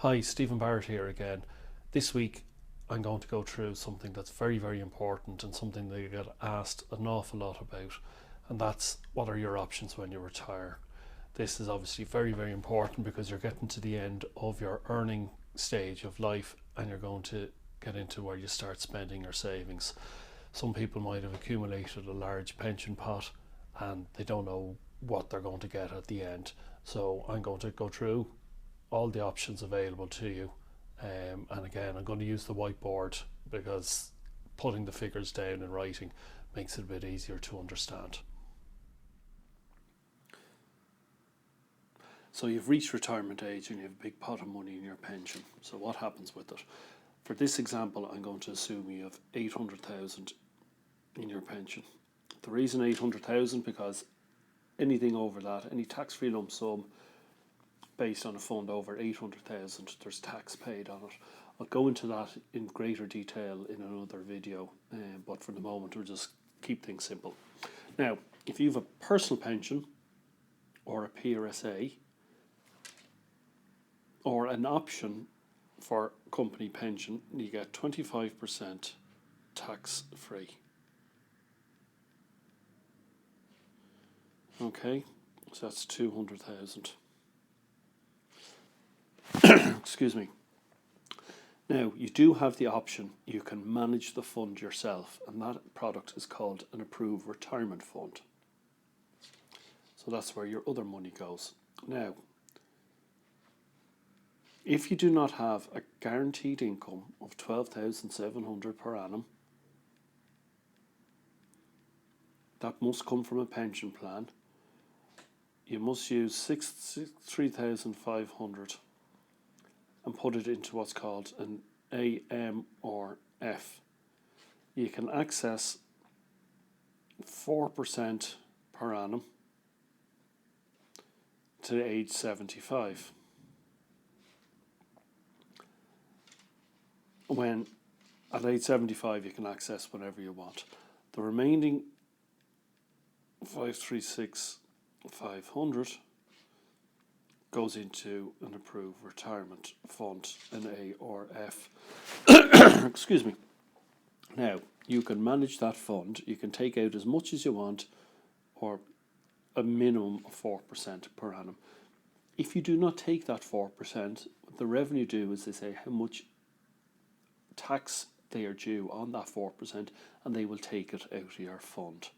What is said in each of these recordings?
Hi, Stephen Barrett here again. This week I'm going to go through something that's very, very important and something that you get asked an awful lot about, and that's what are your options when you retire. This is obviously very, very important because you're getting to the end of your earning stage of life and you're going to get into where you start spending your savings. Some people might have accumulated a large pension pot and they don't know what they're going to get at the end. So I'm going to go through all the options available to you. And again, I'm going to use the whiteboard because putting the figures down in writing makes it a bit easier to understand. So you've reached retirement age and you have a big pot of money in your pension. So what happens with it? For this example, I'm going to assume you have 800,000 in your pension. The reason 800,000 because anything over that, any tax-free lump sum based on a fund over 800,000, there's tax paid on it. I'll go into that in greater detail in another video, but for the moment we'll just keep things simple. Now, if you have a personal pension or a PRSA or an option for company pension, you get 25% tax free. Okay, so that's 200,000. Excuse me. Now, you do have the option, you can manage the fund yourself, and that product is called an approved retirement fund. So that's where your other money goes. Now, if you do not have a guaranteed income of 12,700 per annum, that must come from a pension plan. You must use 3,500 and put it into what's called an AM or F. You can access 4% per annum to age 75. When at age 75 you can access whatever you want. The remaining 536,500 goes into an approved retirement fund, an A or F. Excuse me. Now, you can manage that fund. You can take out as much as you want or a minimum of 4% per annum. If you do not take that 4%, what the revenue do is they say how much tax they are due on that 4% and they will take it out of your fund.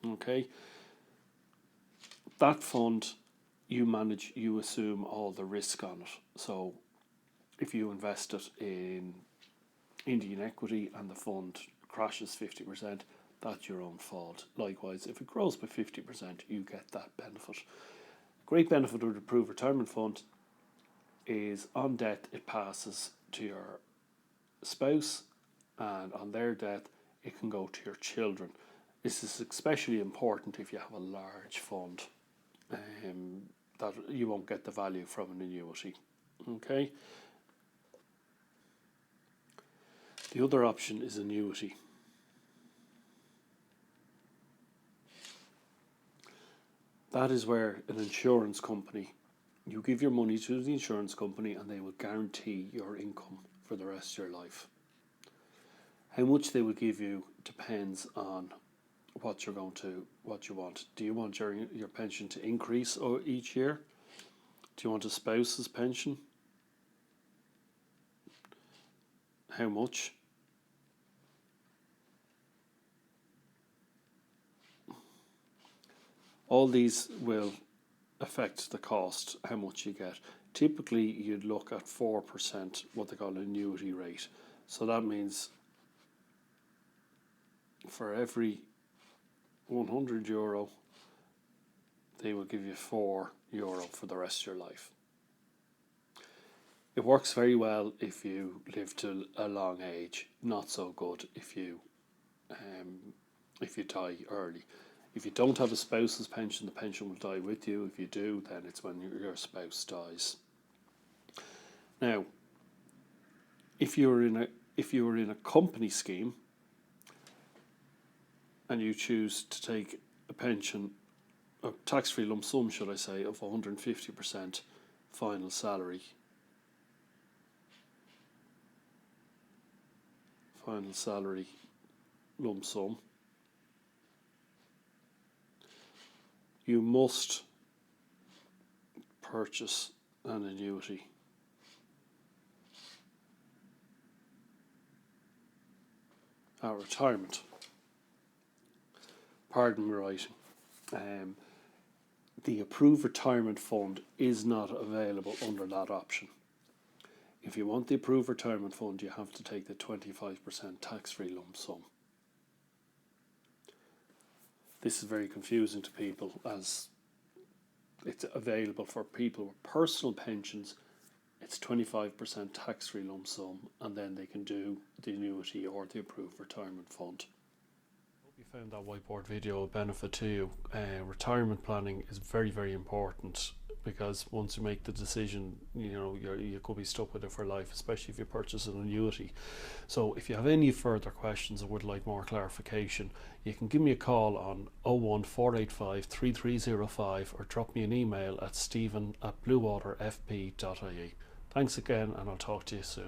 Okay? That fund you manage, you assume all the risk on it. So if you invest it in Indian equity and the fund crashes 50%, that's your own fault. Likewise, if it grows by 50%, you get that benefit. Great benefit of the approved retirement fund is on death it passes to your spouse, and on their death it can go to your children. This is especially important if you have a large fund. That you won't get the value from an annuity. Okay. The other option is annuity. That is where an insurance company, you give your money to the insurance company and they will guarantee your income for the rest of your life. How much they will give you depends on what you want. Do you want your pension to increase each year? Do you want a spouse's pension? How much? All these will affect the cost, how much you get. Typically, you'd look at 4%, what they call an annuity rate. So that means for every €100, they will give you €4 for the rest of your life. It works very well if you live to a long age. Not so good if you die early. If you don't have a spouse's pension, the pension will die with you. If you do, then it's when your spouse dies. Now, if you were in a company scheme and you choose to take a pension, a tax-free lump sum, should I say, of 150% final salary, final salary lump sum. You must purchase an annuity at retirement. Pardon me writing. The approved retirement fund is not available under that option. If you want the approved retirement fund, you have to take the 25% tax-free lump sum. This is very confusing to people, as it's available for people with personal pensions. It's 25% tax-free lump sum, and then they can do the annuity or the approved retirement fund. Hope you found that whiteboard video a benefit to you. Retirement planning is very, very important, because once you make the decision, you could be stuck with it for life, especially if you purchase an annuity. So if you have any further questions or would like more clarification, you can give me a call on 01485 3305 or drop me an email at stephen@bluewaterfp.ie. Thanks again, and I'll talk to you soon.